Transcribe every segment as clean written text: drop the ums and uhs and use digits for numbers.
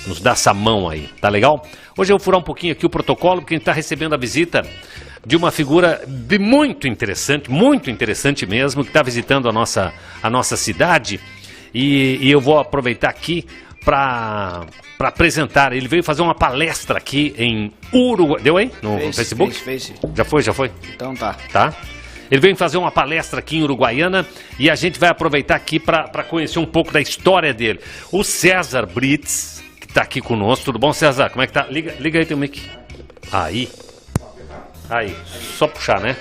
nos dar essa mão aí, tá legal? Hoje eu vou furar um pouquinho aqui o protocolo, porque a gente está recebendo a visita de uma figura muito interessante mesmo, que está visitando a nossa cidade, e eu vou aproveitar aqui para apresentar. Ele veio fazer uma palestra aqui em Uruguai. Deu aí? No Facebook? Fez. Já foi? Então tá. Tá? Ele veio fazer uma palestra aqui em Uruguaiana e a gente vai aproveitar aqui para conhecer um pouco da história dele. O César Brits, que está aqui conosco. Tudo bom, César? Como é que tá? Liga aí teu mic. Aí. Só puxar, né?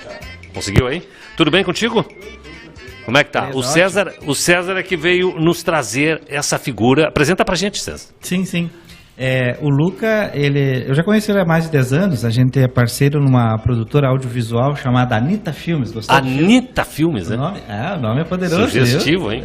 Conseguiu aí? Tudo bem contigo? Como é que tá? O César é que veio nos trazer essa figura. Apresenta pra gente, César. Sim. O Luca, eu já conheci ele há mais de 10 anos. A gente é parceiro numa produtora audiovisual chamada Anitta Filmes. Anitta Filmes, né? O nome é poderoso. Sugestivo, hein?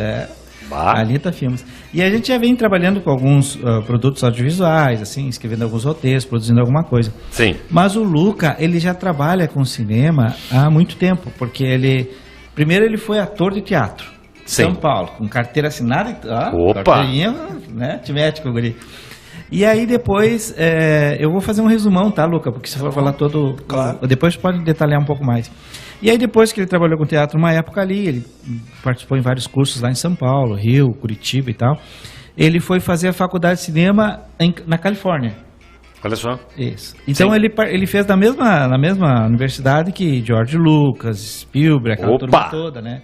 Anitta Filmes. E a gente já vem trabalhando com alguns produtos audiovisuais, assim, escrevendo alguns roteiros, produzindo alguma coisa. Sim. Mas o Luca, ele já trabalha com cinema há muito tempo, porque primeiro ele foi ator de teatro. Sim. São Paulo, com carteira assinada e Opa! Né? Timético, guri. E aí depois, eu vou fazer um resumão, tá, Luca? Porque se for falar todo... Claro. Depois pode detalhar um pouco mais. E aí depois que ele trabalhou com teatro uma época ali, ele participou em vários cursos lá em São Paulo, Rio, Curitiba e tal. Ele foi fazer a faculdade de cinema na Califórnia. Olha só. Isso. Então ele fez na mesma universidade que George Lucas, Spielberg, aquela turma toda, né?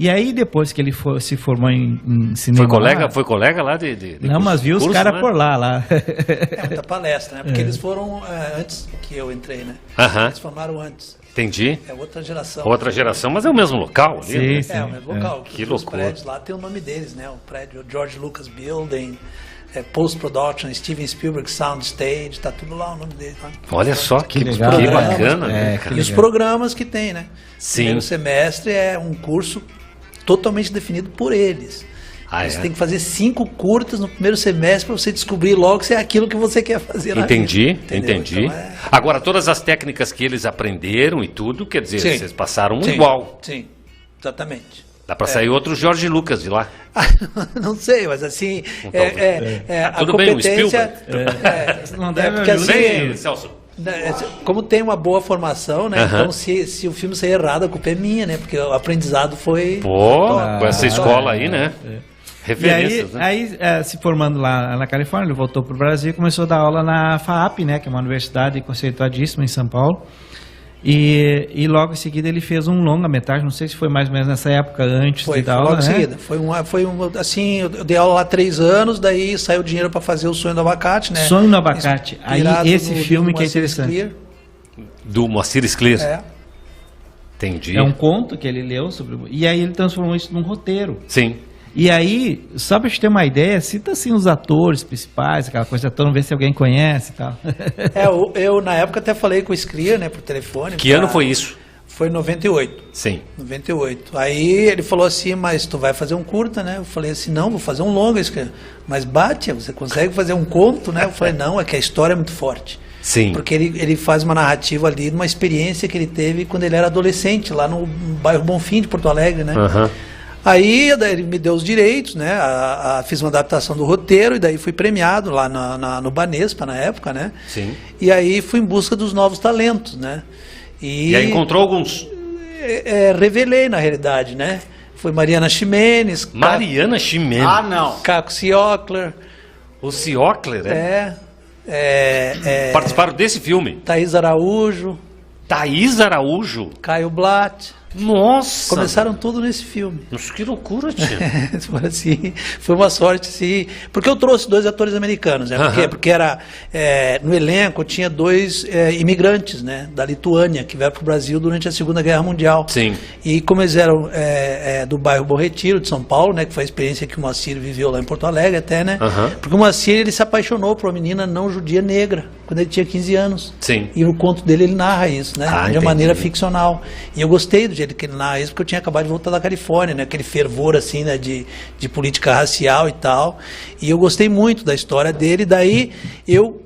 E aí depois que ele se formou em cinema... Foi colega lá de não, mas viu os caras, né? Por lá. É muita palestra, né? Porque eles foram antes que eu entrei, né? Eles formaram antes. Entendi. É outra geração. Outra geração, mas é o mesmo local ali, sim, né? É o mesmo local. Que Os loucura. prédios lá tem o nome deles, né? O prédio George Lucas Building, Post-Production, Steven Spielberg Sound Stage, tá tudo lá o nome dele. Tá? Olha só, que legal. bacana. Né, E os programas que tem, né? Sim. Primeiro semestre é um curso totalmente definido por eles. Você tem que fazer 5 curtas no primeiro semestre para você descobrir logo se é aquilo que você quer fazer na vida. Entendi. Então, Agora, todas as técnicas que eles aprenderam e tudo, quer dizer, vocês passaram igual. Sim, exatamente. Dá para sair outro Jorge Lucas de lá. Não sei, mas assim, a tudo bem, o competência... Não deve porque assim, Celso. como tem uma boa formação, né? Então se o filme sair errado, a culpa é minha, né? Porque o aprendizado foi... com essa escola aí, né? Referências, e aí se formando lá na Califórnia, ele voltou para o Brasil e começou a dar aula na FAAP, né? Que é uma universidade conceituadíssima em São Paulo. E logo em seguida ele fez um longa-metragem, não sei se foi mais ou menos nessa época antes de dar aula, logo em seguida. Assim, eu dei aula lá 3 anos, daí saiu dinheiro para fazer O Sonho do Abacate, né? Sonho do Abacate. Aí esse filme que é interessante. Do Moacir Scler. Entendi. É um conto que ele leu e aí ele transformou isso num roteiro. Sim. E aí, só pra gente ter uma ideia, cita assim os atores principais, aquela coisa toda, ver se alguém conhece e tal. Eu na época até falei com o Scler, né, por telefone. Que ano foi isso? Foi em 98. Sim. 98. Aí ele falou assim, mas tu vai fazer um curta, né? Eu falei assim, não, vou fazer um longa, Scler. Mas Bate, você consegue fazer um conto, né? Eu falei, não, é que a história é muito forte. Sim. Porque ele faz uma narrativa ali de uma experiência que ele teve quando ele era adolescente, lá no bairro Bonfim de Porto Alegre, né? Aí ele me deu os direitos, né? Fiz uma adaptação do roteiro e daí fui premiado lá no Banespa na época, né? Sim. E aí fui em busca dos novos talentos, né? E aí encontrou alguns? Revelei, na realidade, né? Foi Mariana Ximenes. Ximenes? Ah, não. Caco Ciocler. O Ciocler, é? Participaram desse filme? Thaís Araújo. Caio Blatt. Nossa! Começaram tudo nesse filme. Nossa, que loucura, tio. Assim, foi uma sorte, sim. Porque eu trouxe 2 atores americanos, né? Porque era, no elenco tinha 2 imigrantes, né? Da Lituânia, que vieram para o Brasil durante a Segunda Guerra Mundial. Sim. E como eles eram do bairro Bom Retiro, de São Paulo, né? Que foi a experiência que o Moacir viveu lá em Porto Alegre até, né? Porque o Moacir, ele se apaixonou por uma menina não judia negra, quando ele tinha 15 anos. Sim. E no conto dele ele narra isso, né? De uma maneira ficcional. E eu gostei do jeito que ele narra isso, porque eu tinha acabado de voltar da Califórnia, né? Aquele fervor, assim, né? De política racial e tal. E eu gostei muito da história dele. Daí eu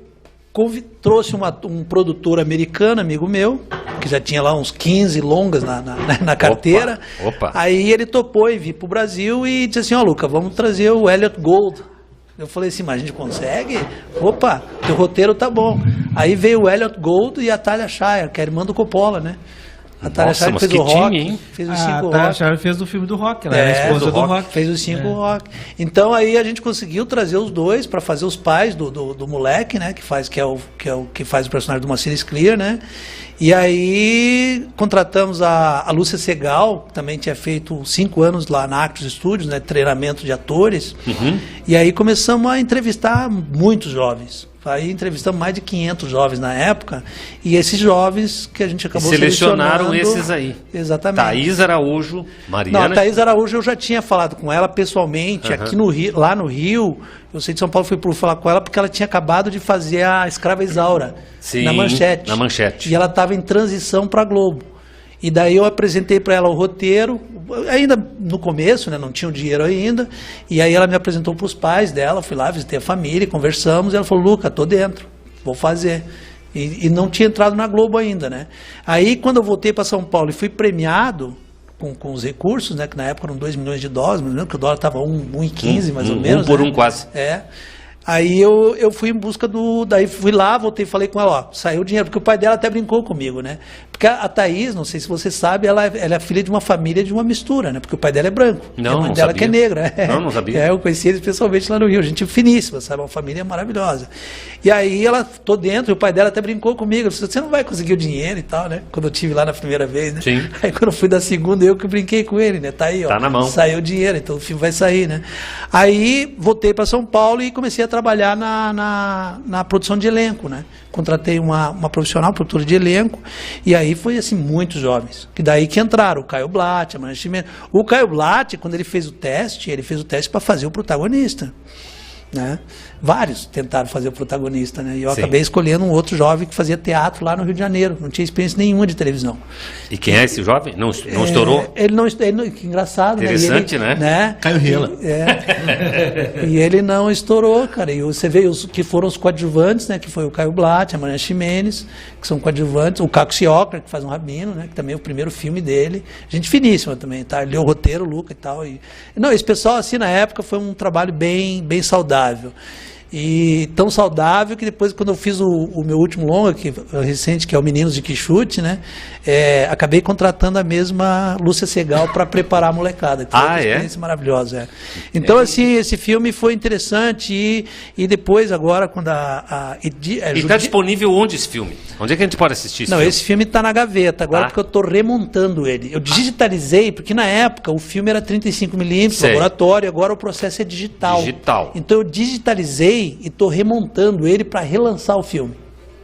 trouxe um produtor americano, amigo meu, que já tinha lá uns 15 longas na carteira. Opa. Aí ele topou e vir pro Brasil e disse assim, Luca, vamos trazer o Elliot Gould Eu falei assim, mas a gente consegue? Opa, teu roteiro tá bom. Aí veio o Elliot Gould e a Talia Shire, que é a irmã do Coppola, né? A Talia Shire fez o Rock, fez os 5 Rock. A Talia Shire fez do filme do Rock, ela é a esposa do Rock. Fez os 5 Rock. Então aí a gente conseguiu trazer os dois para fazer os pais do moleque, né? Que faz o personagem do Moacir Scler, né? E aí contratamos a Lúcia Segal, que também tinha feito 5 anos lá na Actors Studios, né? Treinamento de atores. E aí começamos a entrevistar muitos jovens. Aí entrevistamos mais de 500 jovens na época, e esses jovens que a gente acabou selecionaram esses aí. Exatamente. Thaís Araújo, Mariana. Não, a Thaís Araújo eu já tinha falado com ela pessoalmente, aqui no Rio, lá no Rio. Eu sei de São Paulo, fui por falar com ela porque ela tinha acabado de fazer a Escrava Isaura. Sim, na Manchete. E ela estava em transição para a Globo. E daí eu apresentei para ela o roteiro, ainda no começo, né, não tinha o dinheiro ainda, e aí ela me apresentou para os pais dela, fui lá, visitei a família, conversamos, e ela falou, Luca, tô dentro, vou fazer. E não tinha entrado na Globo ainda, né? Aí quando eu voltei para São Paulo e fui premiado com os recursos, né, que na época eram 2 milhões de dólares, mas lembro que o dólar estava 1,15 mais ou menos. 1 por 1 né? quase. Aí eu fui em busca daí fui lá, voltei e falei com ela, ó, saiu o dinheiro, porque o pai dela até brincou comigo, né? Porque a Thaís, não sei se você sabe, ela é filha de uma família de uma mistura, né? Porque o pai dela é branco. Não, a mãe não dela sabia. que é negra. Não sabia. Eu conheci eles pessoalmente lá no Rio, gente finíssima, sabe? Uma família maravilhosa. E aí ela, tô dentro, e o pai dela até brincou comigo, disse, você não vai conseguir o dinheiro e tal, né? Quando eu tive lá na primeira vez, né? Sim. Aí quando eu fui da segunda, eu que brinquei com ele, né? Tá aí, ó. Tá na mão. Saiu o dinheiro, então o filme vai sair, né? Aí voltei para São Paulo e comecei a trabalhar na produção de elenco, né? Contratei uma profissional, produtora de elenco, e aí foi assim, muitos jovens. Que daí que entraram, o Caio Blatt, a Mariana Ximenes. O Caio Blatt, quando ele fez o teste para fazer o protagonista. Né? Vários tentaram fazer o protagonista, né? E eu acabei escolhendo um outro jovem que fazia teatro lá no Rio de Janeiro, não tinha experiência nenhuma de televisão. E quem é esse jovem? Não estourou? Ele não, que engraçado, interessante, né? Caio Rela. E ele não estourou, cara. E você vê os que foram os coadjuvantes, né? Que foi o Caio Blatt, a Mariana Ximenes, que são coadjuvantes, o Caco Ciocra, que faz um Rabino, né? Que também é o primeiro filme dele. Gente finíssima também, tá? Ele leu o roteiro, o Luca e tal. Não, esse pessoal, assim, na época, foi um trabalho bem saudável. E tão saudável que depois, quando eu fiz o meu último longa, recente, que é o Meninos de Quixote, né? Acabei contratando a mesma Lúcia Segal para preparar a molecada. Então, foi uma experiência maravilhosa. Então, assim, esse filme foi interessante e depois, agora, quando E está disponível onde esse filme? Onde é que a gente pode assistir esse filme? Esse filme está na gaveta, agora porque eu estou remontando ele. Eu digitalizei, porque na época o filme era 35mm, laboratório, agora o processo é digital. Então eu digitalizei e estou remontando ele para relançar o filme.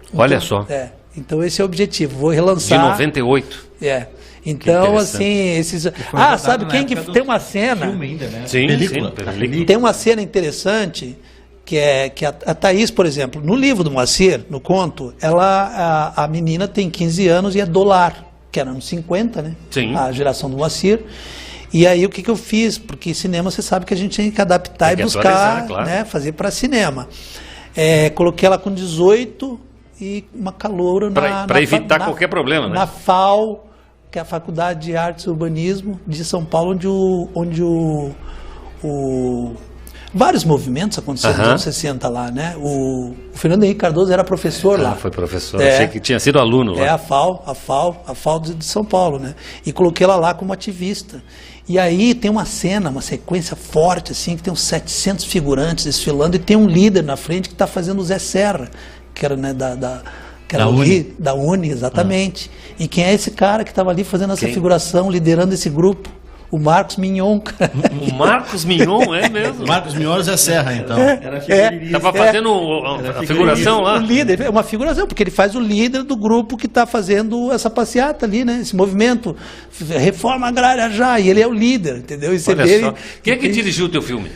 Então, olha só. Então esse é o objetivo, vou relançar. De 98? Então, assim, esses... sabe quem que tem uma cena... Filme ainda, né? Sim, película. Tem uma cena interessante, que a Thaís, por exemplo, no livro do Moacir, no conto, a menina tem 15 anos e é dólar, que era nos 50, né? Sim. A geração do Moacir. E aí o que eu fiz? Porque cinema você sabe que a gente tem que adaptar e buscar, claro, né, fazer para cinema. Coloquei ela com 18 e uma caloura para evitar qualquer problema, né? Na FAU, que é a Faculdade de Artes e Urbanismo de São Paulo, onde vários movimentos aconteceram nos anos 60 lá, né? O Fernando Henrique Cardoso era professor lá. Foi professor, achei que tinha sido aluno lá. A FAU de São Paulo, né? E coloquei ela lá como ativista. E aí tem uma sequência forte, assim, que tem uns 700 figurantes desfilando e tem um líder na frente que está fazendo o Zé Serra, que era, né, da Uni, exatamente. E quem é esse cara que estava ali fazendo essa figuração, liderando esse grupo? O Marcos Mignon, cara. O Marcos Mignon, é mesmo? Marcos Mignon é Zé Serra, então. Estava fazendo a figuração lá? O líder, é uma figuração, porque ele faz o líder do grupo que está fazendo essa passeata ali, né? Esse movimento, reforma agrária já, e ele é o líder, entendeu? E você vê só. Quem é que dirigiu o teu filme?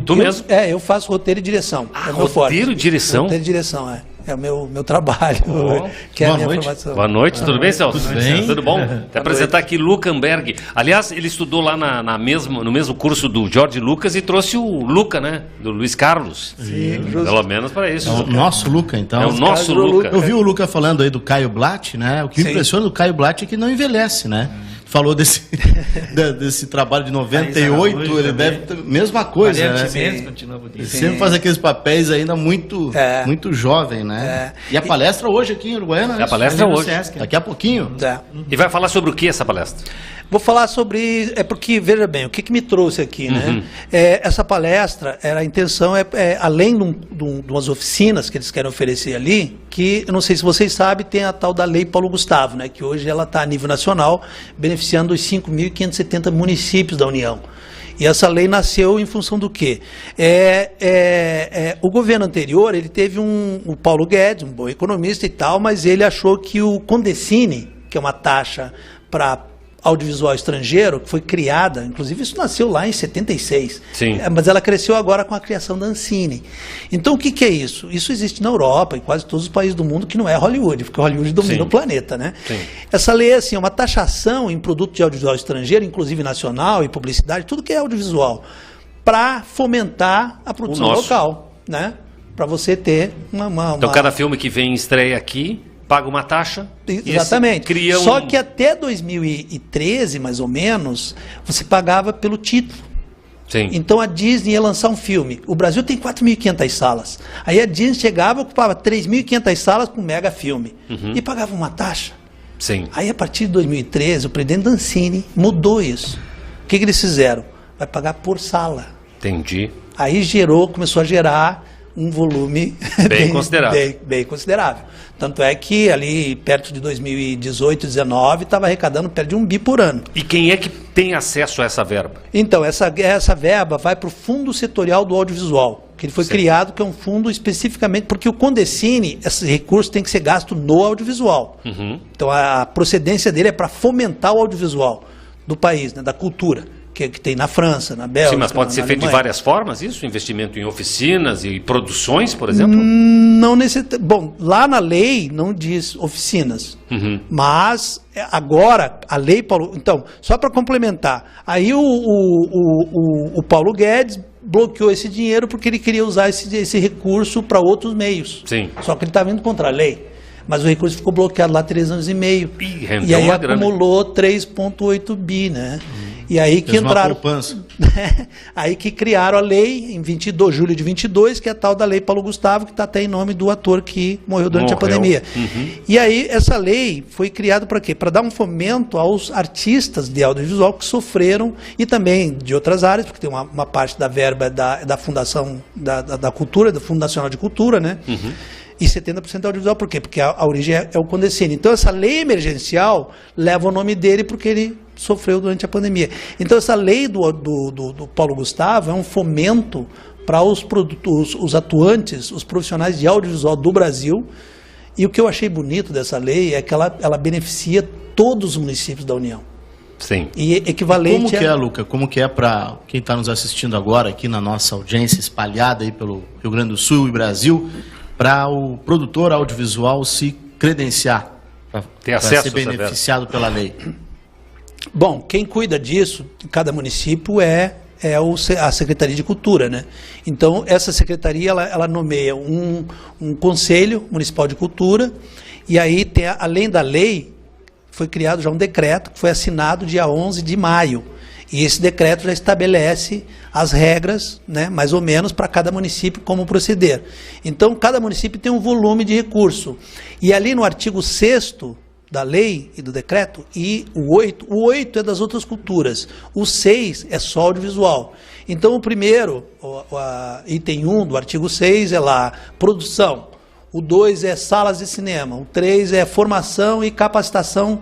Tu mesmo? Eu faço roteiro e direção. Roteiro e direção? Roteiro e direção, É o meu trabalho, que é a minha formação. Boa noite, tudo bem, Celso? Tudo bem? Tudo bom? Vou apresentar aqui Luca Amberg. Aliás, ele estudou lá no mesmo curso do Jorge Lucas e trouxe o Luca, né? Do Luiz Carlos. Sim, pelo menos para isso. É o nosso Luca, então. É o nosso Luca. Eu vi o Luca falando aí do Caio Blatt, né? O que me impressiona do Caio Blatt é que não envelhece, né? falou desse trabalho de 98, ele deve ter mesma coisa, né? Continua bonito. Ele sempre faz aqueles papéis ainda muito jovem, né? E a palestra hoje aqui em Uruguaiana? A palestra hoje. Daqui a pouquinho. E vai falar sobre o que essa palestra? Vou falar sobre... É porque, veja bem, o que me trouxe aqui, né? Essa palestra, a intenção além de umas oficinas que eles querem oferecer ali, que, eu não sei se vocês sabem, tem a tal da Lei Paulo Gustavo, né? Que hoje ela está a nível nacional, beneficiando os 5.570 municípios da União. E essa lei nasceu em função do quê? O governo anterior, ele teve o Paulo Guedes, um bom economista e tal, mas ele achou que o Condecine, que é uma taxa para audiovisual estrangeiro, que foi criada, inclusive isso nasceu lá em 76, mas ela cresceu agora com a criação da Ancine. Então o que é isso? Isso existe na Europa, em quase todos os países do mundo, que não é Hollywood, porque Hollywood domina o planeta, né? Essa lei é assim, uma taxação em produto de audiovisual estrangeiro, inclusive nacional e publicidade, tudo que é audiovisual, para fomentar a produção local, né? Para você ter Então cada filme que vem em estreia aqui paga uma taxa. Exatamente. Só que até 2013, mais ou menos, você pagava pelo título. Então a Disney ia lançar um filme. O Brasil tem 4.500 salas. Aí a Disney chegava e ocupava 3.500 salas com um mega filme. E pagava uma taxa. Aí a partir de 2013, o presidente da Ancine mudou isso. O que eles fizeram? Vai pagar por sala. Entendi. Aí começou a gerar um volume bem considerável. Tanto é que ali perto de 2018, 2019, estava arrecadando perto de 1 bi por ano. E quem é que tem acesso a essa verba? Então, essa verba vai para o Fundo Setorial do Audiovisual, que ele foi criado, que é um fundo especificamente, porque o Condecine, esse recurso tem que ser gasto no audiovisual. Então, a procedência dele é para fomentar o audiovisual do país, né, da cultura. Que tem na França, na Bélgica. Sim, mas pode ser feito de várias formas isso? Investimento em oficinas e produções, por exemplo? Não necessariamente. Bom, lá na lei não diz oficinas. Mas agora a lei Paulo. Então, só para complementar, aí o Paulo Guedes bloqueou esse dinheiro porque ele queria usar esse recurso para outros meios. Só que ele estava indo contra a lei. Mas o recurso ficou bloqueado lá 3 anos e meio. E aí acumulou 3,8 bi, né? E aí que entraram. Aí que criaram a lei em julho de 22, que é a tal da Lei Paulo Gustavo, que está até em nome do ator que morreu durante a pandemia. E aí essa lei foi criada para quê? Para dar um fomento aos artistas de audiovisual que sofreram, e também de outras áreas, porque tem uma parte da verba da Fundação da Cultura, do Fundo Nacional de Cultura, né? E 70% é audiovisual. Por quê? Porque a origem é o Condecine. Então essa lei emergencial leva o nome dele porque ele sofreu durante a pandemia. Então essa lei do Paulo Gustavo é um fomento para os atuantes, os profissionais de audiovisual do Brasil. E o que eu achei bonito dessa lei é que ela beneficia todos os municípios da União. E equivalente Como que é, Luca? Como que é para quem está nos assistindo agora aqui na nossa audiência espalhada aí pelo Rio Grande do Sul e Brasil, para o produtor audiovisual se credenciar para ser beneficiado pela lei? Bom, quem cuida disso em cada município é a Secretaria de Cultura, né? Então, essa secretaria, ela nomeia um Conselho Municipal de Cultura, e aí, além da lei, foi criado já um decreto, que foi assinado dia 11 de maio, e esse decreto já estabelece as regras, né, mais ou menos, para cada município como proceder. Então, cada município tem um volume de recurso. E ali no artigo 6º da lei e do decreto, e o 8 é das outras culturas, o 6 é só audiovisual. Então, o primeiro, item 1 do artigo 6 é lá, produção. O 2 é salas de cinema. O 3 é formação e capacitação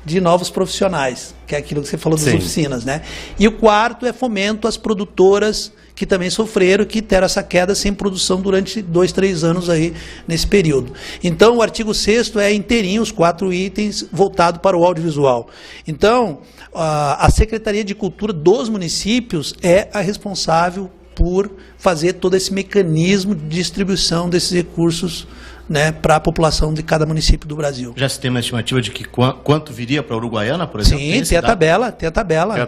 de novos profissionais, que é aquilo que você falou das oficinas, né? E o 4 é fomento às produtoras que também sofreram, que deram essa queda sem produção durante 2, 3 anos aí nesse período. Então, o artigo 6º é inteirinho, os 4 itens voltados para o audiovisual. Então, a Secretaria de Cultura dos municípios é a responsável por fazer todo esse mecanismo de distribuição desses recursos, né, para a população de cada município do Brasil. Já se tem uma estimativa de que quanto viria para a Uruguaiana, por exemplo? Sim, tem a tabela.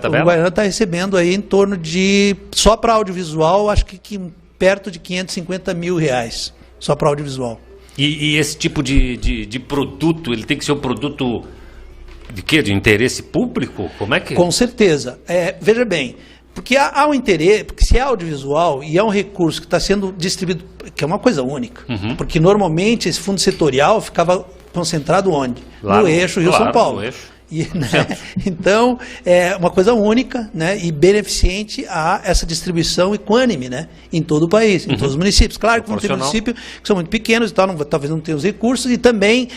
A Uruguaiana está recebendo aí em torno de, só para audiovisual, acho que perto de R$550 mil, só para audiovisual. E esse tipo de produto, ele tem que ser um produto quê? De interesse público? Como é que... Com certeza. Veja bem, porque há um interesse, porque se é audiovisual e é um recurso que está sendo distribuído, que é uma coisa única, porque normalmente esse fundo setorial ficava concentrado onde? Lá no eixo Rio-São Paulo. No eixo. Então, é uma coisa única, né, e beneficente a essa distribuição equânime, né, em todo o país, em todos os municípios. Claro que vão ter municípios que são muito pequenos e tal, talvez não tenham os recursos, e também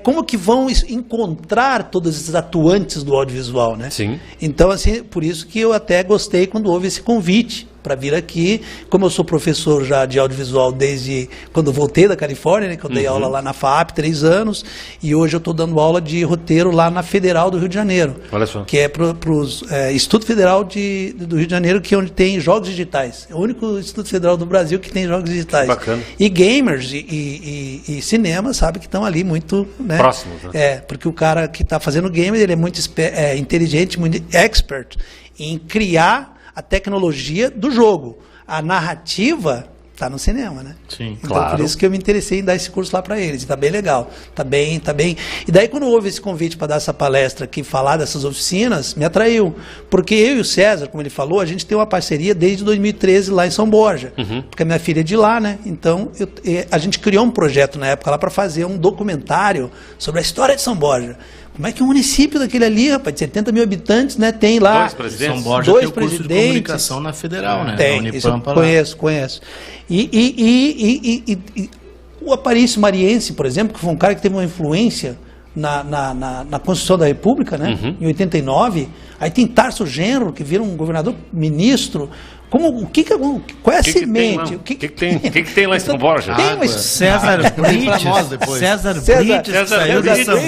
como que vão encontrar todos esses atuantes do audiovisual, né? Sim. Então, assim, por isso que eu até gostei quando houve esse convite para vir aqui. Como eu sou professor já de audiovisual desde quando eu voltei da Califórnia, né, que eu dei aula lá na FAAP 3 anos, e hoje eu estou dando aula de roteiro lá na Federal do Rio de Janeiro. Olha só. Que é para os Instituto Federal do Rio de Janeiro, que é onde tem jogos digitais. É o único Instituto Federal do Brasil que tem jogos digitais. Que bacana. E gamers e cinema, sabe, que estão ali muito, né, próximos, né? Porque o cara que está fazendo gamer, ele é muito inteligente, muito expert em criar a tecnologia do jogo. A narrativa está no cinema, né? Sim, então, claro. por isso que eu me interessei em dar esse curso lá para eles. Está bem legal. Está bem. E daí, quando houve esse convite para dar essa palestra aqui, falar dessas oficinas, me atraiu. Porque eu e o César, como ele falou, a gente tem uma parceria desde 2013 lá em São Borja. Porque a minha filha é de lá, né? Então, a gente criou um projeto na época lá para fazer um documentário sobre a história de São Borja. Como é que um município daquele ali, rapaz, de 70 mil habitantes, né, tem lá... Dois presidentes. São Borja tem o curso de comunicação na Federal, né? Tem, na isso Unipampa, eu conheço. E o Aparício Mariense, por exemplo, que foi um cara que teve uma influência na Constituição da República, né, em 89, aí tem Tarso Genro, que vira um governador ministro. Qual é a semente? O que tem lá em São Borja? Tem uma César Brites. César Brites saiu de São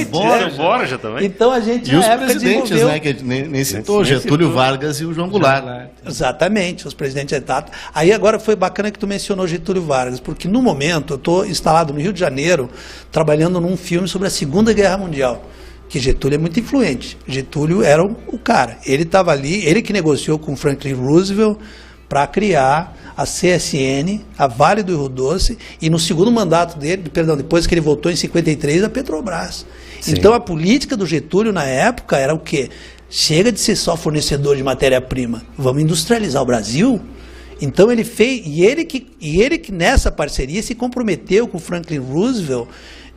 Borja também. Então a gente E os presidentes, né, que nem citou, Getúlio Vargas e o João Goulart. Exatamente, os presidentes etapas. Aí agora foi bacana que tu mencionou Getúlio Vargas, porque no momento eu estou instalado no Rio de Janeiro, trabalhando num filme sobre a Segunda Guerra Mundial. Que Getúlio é muito influente. Getúlio era o cara. Ele estava ali, ele que negociou com Franklin Roosevelt para criar a CSN, a Vale do Rio Doce, e no segundo mandato dele, depois que ele voltou em 53, a Petrobras. Sim. Então a política do Getúlio na época era o quê? Chega de ser só fornecedor de matéria-prima, vamos industrializar o Brasil. Então ele fez, e ele que nessa parceria se comprometeu com Franklin Roosevelt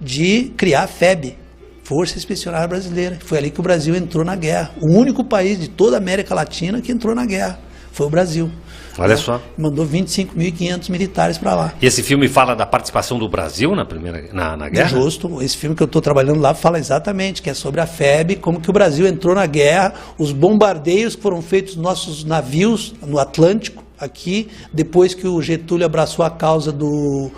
de criar a FEB, Força Expedicionária Brasileira. Foi ali que o Brasil entrou na guerra. O único país de toda a América Latina que entrou na guerra foi o Brasil. Olha só. Mandou 25.500 militares para lá. E esse filme fala da participação do Brasil na guerra? Justo. Esse filme que eu estou trabalhando lá fala exatamente, que é sobre a FEB, como que o Brasil entrou na guerra, os bombardeios que foram feitos nos nossos navios no Atlântico, aqui, depois que o Getúlio abraçou a causa dos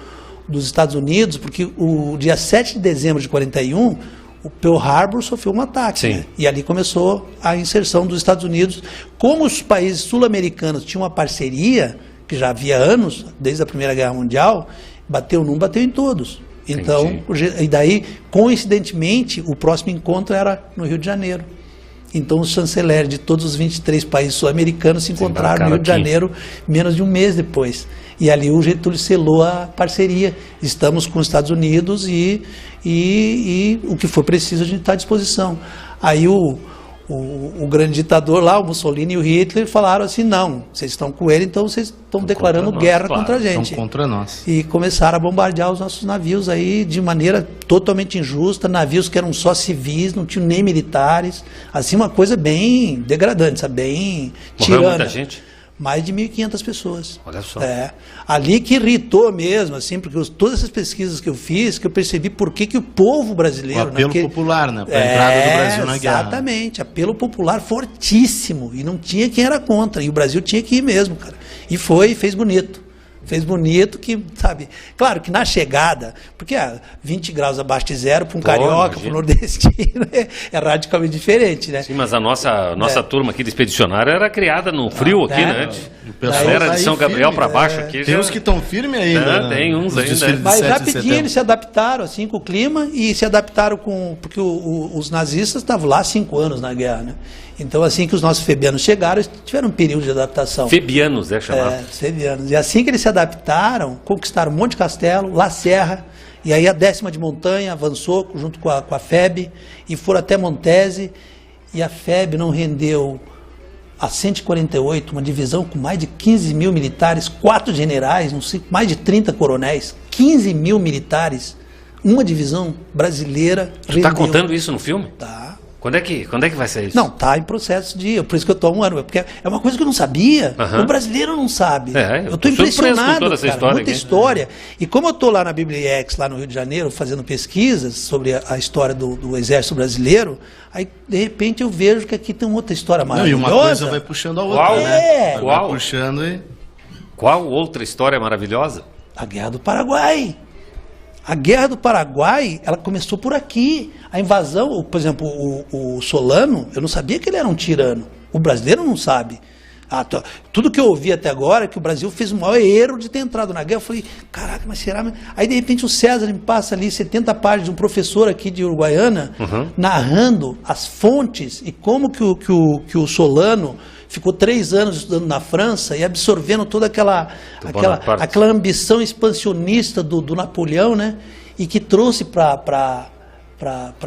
Estados Unidos, porque o dia 7 de dezembro de 41... o Pearl Harbor sofreu um ataque, né? E ali começou a inserção dos Estados Unidos. Como os países sul-americanos tinham uma parceria, que já havia anos, desde a Primeira Guerra Mundial, bateu num, bateu em todos. Então, e daí, coincidentemente, o próximo encontro era no Rio de Janeiro. Então, os chanceleres de todos os 23 países sul-americanos se encontraram no Rio de Janeiro menos de um mês depois. E ali o Getúlio selou a parceria. Estamos com os Estados Unidos e o que for preciso a gente está à disposição. Aí o grande ditador lá, o Mussolini e o Hitler, falaram assim, não, vocês estão com ele, então vocês estão declarando guerra contra a gente. Estão contra nós. E começaram a bombardear os nossos navios aí de maneira totalmente injusta, navios que eram só civis, não tinham nem militares, assim uma coisa bem degradante, sabe? Bem tirana. Morreu muita gente? Mais de 1.500 pessoas. Olha só. Ali que irritou mesmo, assim, porque todas essas pesquisas que eu fiz, que eu percebi por que o povo brasileiro... O apelo popular, né? Para a entrada do Brasil na guerra. Exatamente, apelo popular fortíssimo, e não tinha quem era contra, e o Brasil tinha que ir mesmo, cara. E foi, fez bonito. Fez bonito que, sabe, claro que na chegada, porque 20 graus abaixo de zero para um carioca, para um nordestino, é radicalmente diferente, né? Sim, mas a nossa turma aqui de expedicionária era criada no frio aqui, né? O pessoal era de São Gabriel para baixo aqui. Tem uns que estão firmes ainda. Tem uns ainda. Mas rapidinho eles se adaptaram assim com o clima e se adaptaram porque os nazistas estavam lá há 5 anos na guerra, né? Então, assim que os nossos febianos chegaram, eles tiveram um período de adaptação. Febianos, chamado. Febianos. E assim que eles se adaptaram, conquistaram Monte Castelo, La Serra, e aí a 10ª de montanha avançou junto com a FEB, e foram até Montese, e a FEB não rendeu a 148, uma divisão com mais de 15 mil militares, 4 generais, mais de 30 coronéis, 15 mil militares, uma divisão brasileira. Tu está contando isso no filme? Tá. Quando é que vai sair isso? Não, tá em processo de... Por isso que eu estou há um ano. Porque é uma coisa que eu não sabia. O brasileiro não sabe. Eu estou impressionado com toda essa história muita aqui. História. E como eu estou lá na Bibliex, lá no Rio de Janeiro, fazendo pesquisas sobre a história do Exército Brasileiro, aí, de repente, eu vejo que aqui tem outra história maravilhosa. E uma coisa vai puxando a outra, Qual? né? Qual? Vai puxando e... Qual outra história maravilhosa? A Guerra do Paraguai. A Guerra do Paraguai, ela começou por aqui. A invasão, por exemplo, o Solano, eu não sabia que ele era um tirano. O brasileiro não sabe. Tudo que eu ouvi até agora é que o Brasil fez o maior erro de ter entrado na guerra. Eu falei, caraca, mas será? Aí, de repente, o César me passa ali 70 páginas de um professor aqui de Uruguaiana, narrando as fontes e como que o Solano ficou 3 anos estudando na França e absorvendo toda aquela ambição expansionista do Napoleão, né? E que trouxe para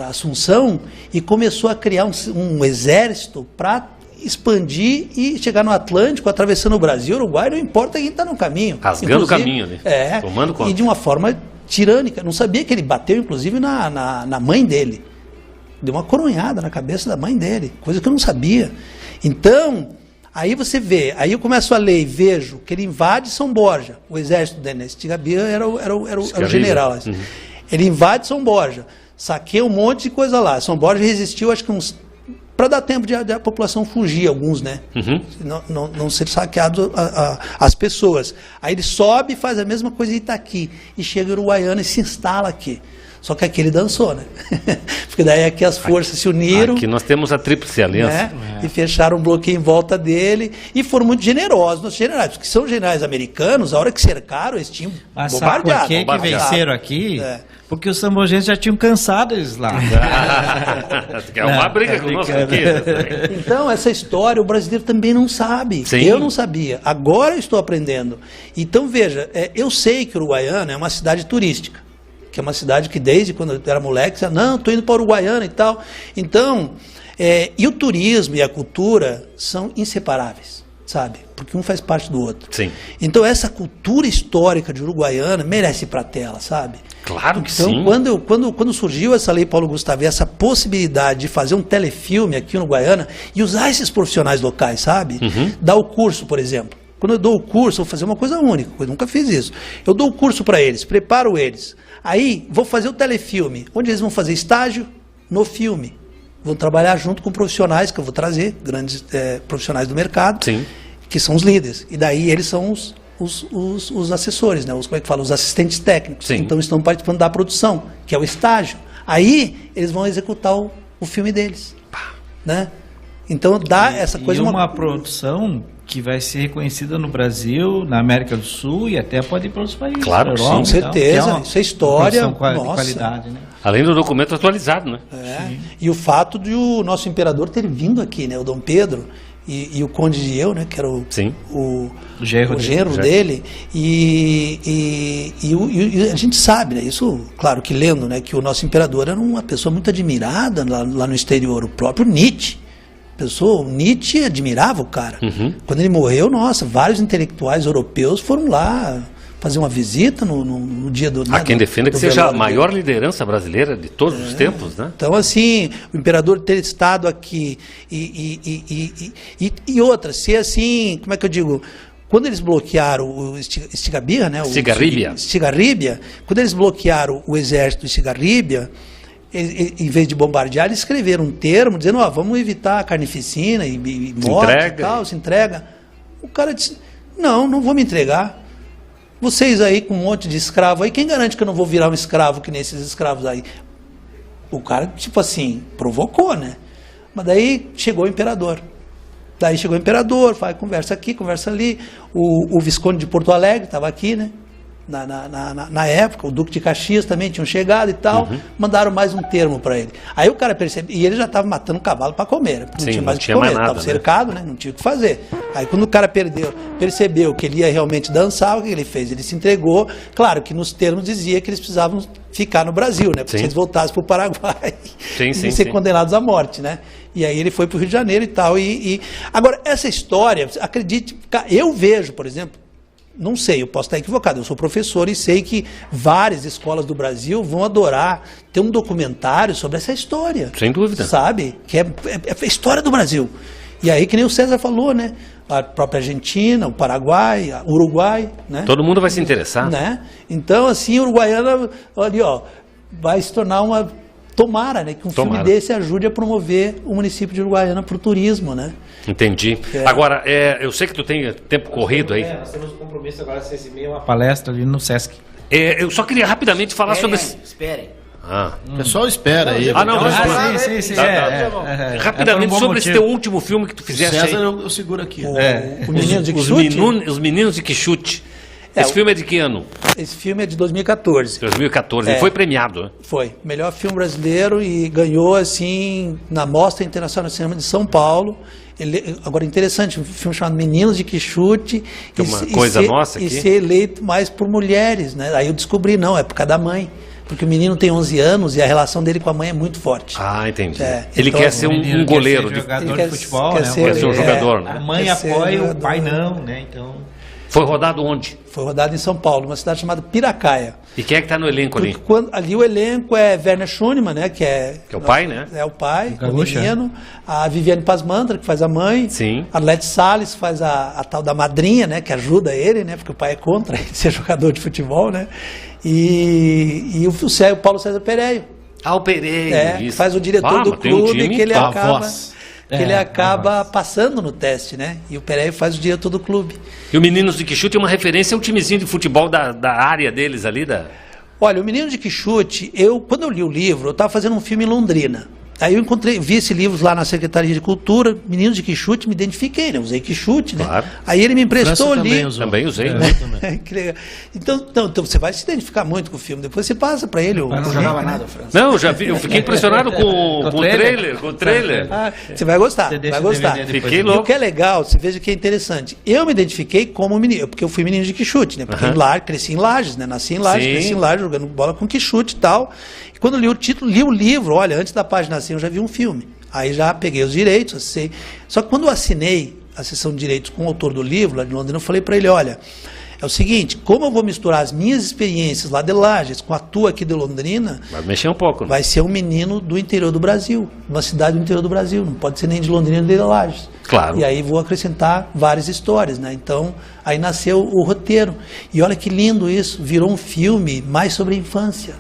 Assunção e começou a criar um exército para expandir e chegar no Atlântico, atravessando o Brasil, o Uruguai, não importa quem está no caminho. Rasgando o caminho ali, tomando conta. E de uma forma tirânica. Não sabia que ele bateu, inclusive, na mãe dele. Deu uma coronhada na cabeça da mãe dele, coisa que eu não sabia. Então, aí você vê, aí eu começo a ler e vejo que ele invade São Borja. O exército dele, Estigarribia era o general. Ele invade São Borja, saqueia um monte de coisa lá. São Borja resistiu, acho que para dar tempo de a população fugir, alguns, né? Não ser saqueado as pessoas. Aí ele sobe e faz a mesma coisa em Itaqui. E chega em Uruguaiana e se instala aqui. Só que aqui ele dançou, né? Porque daí aqui as forças se uniram. Aqui nós temos a Tríplice Aliança. Né? E fecharam um bloqueio em volta dele. E foram muito generosos, nossos generais. Porque são generais americanos, a hora que cercaram, eles tinham bombardeado. Por que venceram aqui? Porque os sambogenses já tinham cansado eles lá. É uma briga conosco aqui. Então, essa história o brasileiro também não sabe. Sim. Eu não sabia. Agora eu estou aprendendo. Então, veja, eu sei que Uruguaiana é uma cidade turística. Que é uma cidade que desde quando eu era moleque, dizia, não, estou indo para Uruguaiana e tal. Então, e o turismo e a cultura são inseparáveis, sabe? Porque um faz parte do outro. Sim. Então, essa cultura histórica de Uruguaiana merece ir para a tela, sabe? Claro que então, sim. Quando surgiu essa lei Paulo Gustavo, essa possibilidade de fazer um telefilme aqui no Uruguaiana e usar esses profissionais locais, sabe? Dar o curso, por exemplo. Quando eu dou o curso, eu vou fazer uma coisa única, eu nunca fiz isso. Eu dou o curso para eles, preparo eles. Aí, vou fazer o telefilme, onde eles vão fazer estágio no filme. Vão trabalhar junto com profissionais que eu vou trazer, grandes profissionais do mercado, Sim. que são os líderes. E daí eles são os assessores, né? Como é que fala? Os assistentes técnicos. Sim. Então estão participando da produção, que é o estágio. Aí eles vão executar o filme deles. Né? Então dá essa coisa... E uma produção que vai ser reconhecida no Brasil, na América do Sul e até pode ir para outros países. Claro, Europa, com certeza. Isso é história. De qualidade, né? Além do documento atualizado, né? E o fato de o nosso imperador ter vindo aqui, né? O Dom Pedro e o Conde de Eu, né? Que era o genro dele. E a gente sabe, né? Isso, claro que lendo, né? Que o nosso imperador era uma pessoa muito admirada lá no exterior. O próprio Nietzsche. O Nietzsche admirava o cara. Quando ele morreu, nossa, vários intelectuais europeus foram lá fazer uma visita no dia do... Há quem defenda que seja a maior liderança brasileira de todos os tempos, né? Então, assim, o imperador ter estado aqui e outra, ser assim, como é que eu digo... Quando eles bloquearam o Estigarribia, né? Estigarribia, quando eles bloquearam o exército de Estigarribia, em vez de bombardear, eles escreveram um termo dizendo, vamos evitar a carnificina e morte e tal, se entrega. O cara disse, não vou me entregar. Vocês aí com um monte de escravo aí, quem garante que eu não vou virar um escravo que nem esses escravos aí? O cara, tipo assim, provocou, né? Mas daí chegou o imperador. Conversa aqui, conversa ali. O Visconde de Porto Alegre estava aqui, né? na época, o Duque de Caxias também tinham chegado e tal, mandaram mais um termo para ele. Aí o cara percebeu, e ele já estava matando cavalo para comer, não tinha mais o que comer, estava cercado, né? Não tinha o que fazer. Aí quando o cara percebeu que ele ia realmente dançar, o que ele fez? Ele se entregou, claro que nos termos dizia que eles precisavam ficar no Brasil, né? Porque se eles voltassem para o Paraguai, iam ser condenados à morte, né? E aí ele foi para o Rio de Janeiro e tal. Agora, essa história, acredite, eu vejo, por exemplo, não sei, eu posso estar equivocado, eu sou professor e sei que várias escolas do Brasil vão adorar ter um documentário sobre essa história. Sem dúvida. Sabe? Que é a história do Brasil. E aí, que nem o César falou, né? A própria Argentina, o Paraguai, o Uruguai, né? Todo mundo vai se interessar. Né? Então, assim, Uruguaiana, ali, ó, vai se tornar uma... Tomara, né, que um filme desse ajude a promover o município de Uruguaiana para o turismo, né? Entendi. Agora, eu sei que tu tem tempo corrido aí. Nós temos um compromisso agora às 6h30, uma palestra ali no Sesc. Eu só queria rapidamente falar sobre... Esperem. O pessoal espera aí. Sim. Rapidamente sobre esse teu último filme que tu fizeste César, aí. eu seguro aqui. O Menino de Quixote? Os Meninos de Quixote. Esse filme é de que ano? Esse filme é de 2014. 2014. Ele foi premiado, né? Foi. Melhor filme brasileiro e ganhou, assim, na Mostra Internacional de Cinema de São Paulo. Agora, interessante, um filme chamado Meninos de Quixote. Tem uma coisa nossa aqui. E ser eleito mais por mulheres, né? Aí eu descobri, não, é por causa da mãe. Porque o menino tem 11 anos e a relação dele com a mãe é muito forte. Ah, entendi. Ele quer ser um goleiro. Quer ser jogador de futebol, quer né? Quer ser um jogador, né? A mãe apoia, o pai não, né? Então... Foi rodado onde? Foi rodado em São Paulo, uma cidade chamada Piracaia. E quem é que está no elenco ali? Ali o elenco é Werner Schoenemann, né? Que é o pai, né? É o pai, o menino. A Viviane Pasmantra, que faz a mãe. Sim. A Lete Salles faz a tal da madrinha, né? Que ajuda ele, né? Porque o pai é contra ele ser jogador de futebol, né? E o Paulo César Pereio. Ah, o Pereio. Que faz o diretor do clube, que ele acaba... ele acaba passando no teste, né? E o Pereio faz o diretor do clube. E o Meninos de Quixote é uma referência ao timezinho de futebol da área deles ali? Olha, o Menino de Quixote, quando eu li o livro, eu estava fazendo um filme em Londrina. Aí eu vi esse livro lá na Secretaria de Cultura, Meninos de Quixote, me identifiquei, né? Usei Quixote, né? Claro. Aí ele me emprestou o livro. Também usei. Que legal. Então você vai se identificar muito com o filme. Depois você passa para ele. Não jogava nada, França. Não, eu fiquei impressionado com o trailer. Você vai gostar, vai gostar. Fiquei E louco. o que é legal, você veja que é interessante. Eu me identifiquei como menino, porque eu fui menino de Quixote, né? Porque cresci em Lages, né? Nasci em Lages, cresci em Lages, jogando bola com Quixote e tal. E quando eu li o título, li o livro, olha, antes da página assim, eu já vi um filme. Aí já peguei os direitos, assinei. Só que quando eu assinei a sessão de direitos com o autor do livro, lá de Londrina, eu falei para ele, olha, é o seguinte, como eu vou misturar as minhas experiências lá de Lages com a tua aqui de Londrina... Vai mexer um pouco, né? Vai ser um menino do interior do Brasil, uma cidade do interior do Brasil, não pode ser nem de Londrina nem de Lages. Claro. E aí vou acrescentar várias histórias, né? Então, aí nasceu o roteiro. E olha que lindo isso, virou um filme mais sobre a infância.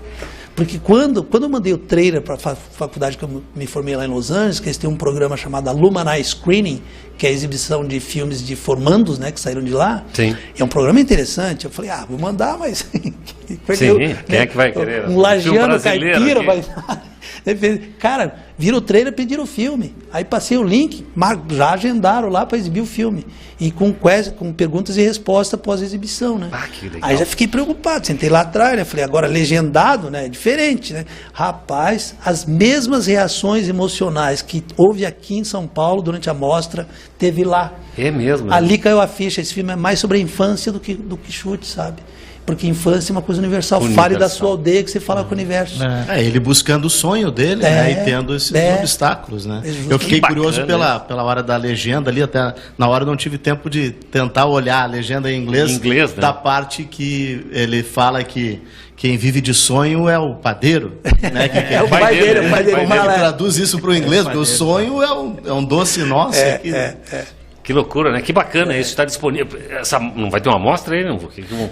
Porque quando eu mandei o trailer para a faculdade que eu me formei lá em Los Angeles, que eles têm um programa chamado Alumni Screening, que é a exibição de filmes de formandos, né, que saíram de lá. Sim. É um programa interessante. Eu falei, vou mandar, mas... Quem é que vai querer? Um lagiano caipira aqui. vai... Cara, viram o trailer, pediram o filme. Aí passei o link, já agendaram lá para exibir o filme. E com perguntas e respostas após a exibição, né? Que legal. Aí já fiquei preocupado, sentei lá atrás, né? Falei, agora legendado, né? É diferente, né? Rapaz, as mesmas reações emocionais que houve aqui em São Paulo durante a mostra, teve lá. É mesmo. Ali caiu a ficha, esse filme é mais sobre a infância do que Quixote, sabe? Porque infância é uma coisa universal. Fale da sua aldeia que você fala com o universo. Ele buscando o sonho dele, né? E tendo esses obstáculos, né? Eu fiquei curioso pela hora da legenda ali, até na hora eu não tive tempo de tentar olhar a legenda em inglês, né? Da parte que ele fala que quem vive de sonho é o padeiro, né? É o padeiro. Como é que traduz isso para o inglês? Porque o sonho é um doce nosso. Que loucura, né? Que bacana isso, está disponível. Não vai ter uma amostra aí, não?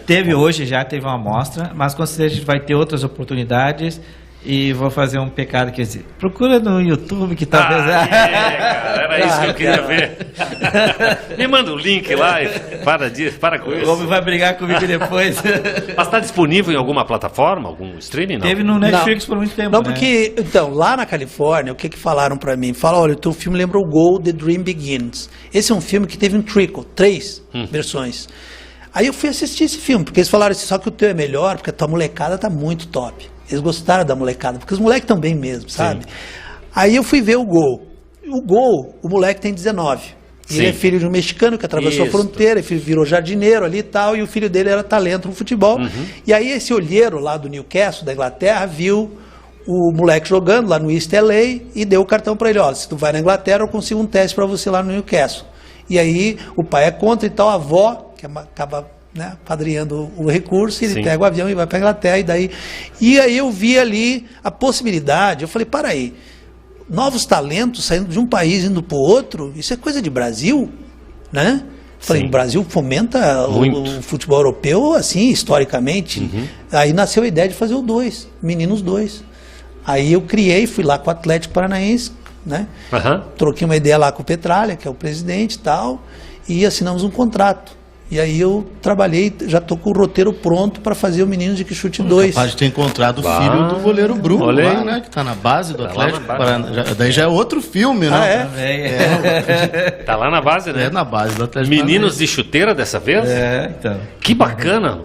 Teve uma amostra, mas com certeza a gente vai ter outras oportunidades. E vou fazer um pecado, quer dizer, procura no YouTube que talvez... Cara, era isso que eu queria ver. Me manda o link lá e para com isso. O homem vai brigar comigo depois. Mas está disponível em alguma plataforma, algum streaming? Não? Teve no Netflix por muito tempo, Não, porque, então, lá na Califórnia, o que falaram para mim? Falaram, olha, o teu filme lembra o Go, The Dream Begins. Esse é um filme que teve um trequel, 3 versões. Aí eu fui assistir esse filme, porque eles falaram assim, só que o teu é melhor, porque a tua molecada tá muito top. Eles gostaram da molecada, porque os moleques estão bem mesmo, sabe? Sim. Aí eu fui ver o Gol. O moleque tem 19. Ele é filho de um mexicano que atravessou a fronteira, virou jardineiro ali e tal, e o filho dele era talento no futebol. E aí esse olheiro lá do Newcastle, da Inglaterra, viu o moleque jogando lá no East LA e deu o cartão para ele, ó, se tu vai na Inglaterra eu consigo um teste para você lá no Newcastle. E aí o pai é contra e tal, a avó, que acaba, né, padrinhando o recurso, ele pega o avião e vai para a Inglaterra. E aí eu vi ali a possibilidade, eu falei, para aí, novos talentos saindo de um país indo para o outro, isso é coisa de Brasil, né? Falei, o Brasil fomenta o futebol europeu, assim, historicamente. Aí nasceu a ideia de fazer o 2, Meninos 2. Aí eu fui lá com o Atlético Paranaense, né? Troquei uma ideia lá com o Petralha, que é o presidente e tal, e assinamos um contrato. E aí eu trabalhei, já estou com o roteiro pronto para fazer o Meninos de Que Chute 2. Capaz de ter encontrado o filho do goleiro Bruno lá, né? Que está na base do Atlético. Daí já é outro filme, né? Tá lá na base, né? É na base do Atlético. Meninos de Chuteira dessa vez? Então. Que bacana.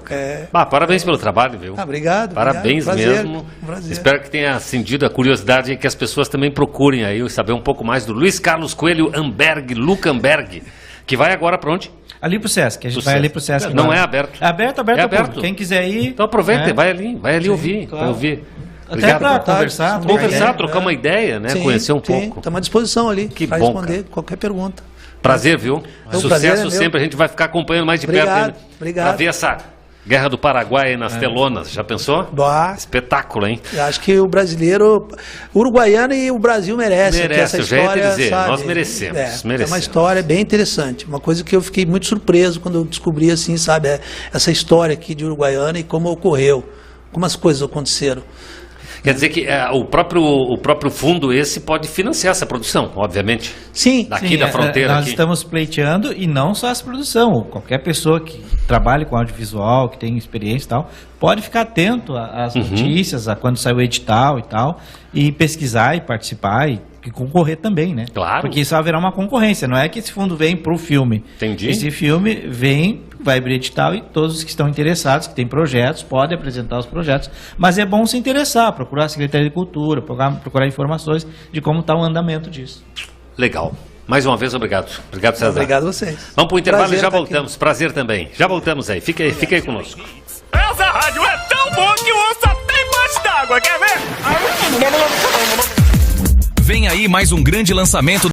Parabéns pelo trabalho, viu? Obrigado. Parabéns prazer, mesmo. Prazer. Espero que tenha acendido a curiosidade e que as pessoas também procurem aí saber um pouco mais do Luiz Carlos Coelho Luckenberg, que vai agora para onde? Ali pro Sesc, a gente vai ali pro Sesc. Não é aberto. É aberto. Quem quiser ir. Então aproveita, vai ali ouvir. Claro. Vai ouvir. Até para conversar, trocar uma ideia, né? Conhecer um pouco. Estamos à disposição ali para responder cara. qualquer pergunta. Prazer, viu? Sucesso sempre, a gente vai ficar acompanhando mais de perto. Obrigado. Para ver essa Guerra do Paraguai nas telonas, já pensou? Espetáculo, hein? Eu acho que o brasileiro, o uruguaiano e o Brasil merecem essa história, já ia dizer, sabe? nós merecemos. É uma história bem interessante, uma coisa que eu fiquei muito surpreso quando eu descobri, assim, sabe, essa história aqui de Uruguaiana e como ocorreu, como as coisas aconteceram. Quer dizer que o próprio fundo esse pode financiar essa produção, obviamente. Sim. Daqui da fronteira. Nós estamos pleiteando, e não só essa produção. Qualquer pessoa que trabalhe com audiovisual, que tem experiência e tal, pode ficar atento às notícias, a quando sai o edital e tal, e pesquisar e participar e concorrer também, né? Claro. Porque isso haverá uma concorrência. Não é que esse fundo vem para o filme. Entendi. Esse filme vai abrir edital e todos os que estão interessados, que têm projetos, podem apresentar os projetos. Mas é bom se interessar, procurar a Secretaria de Cultura, procurar informações de como está o andamento disso. Legal. Mais uma vez, obrigado. Obrigado, César. Obrigado a vocês. Vamos para o intervalo e já voltamos. Prazer também. Já voltamos aí. Fica aí conosco. Essa rádio é tão boa que o osso tem mais d'água, quer ver? Vem aí mais um grande lançamento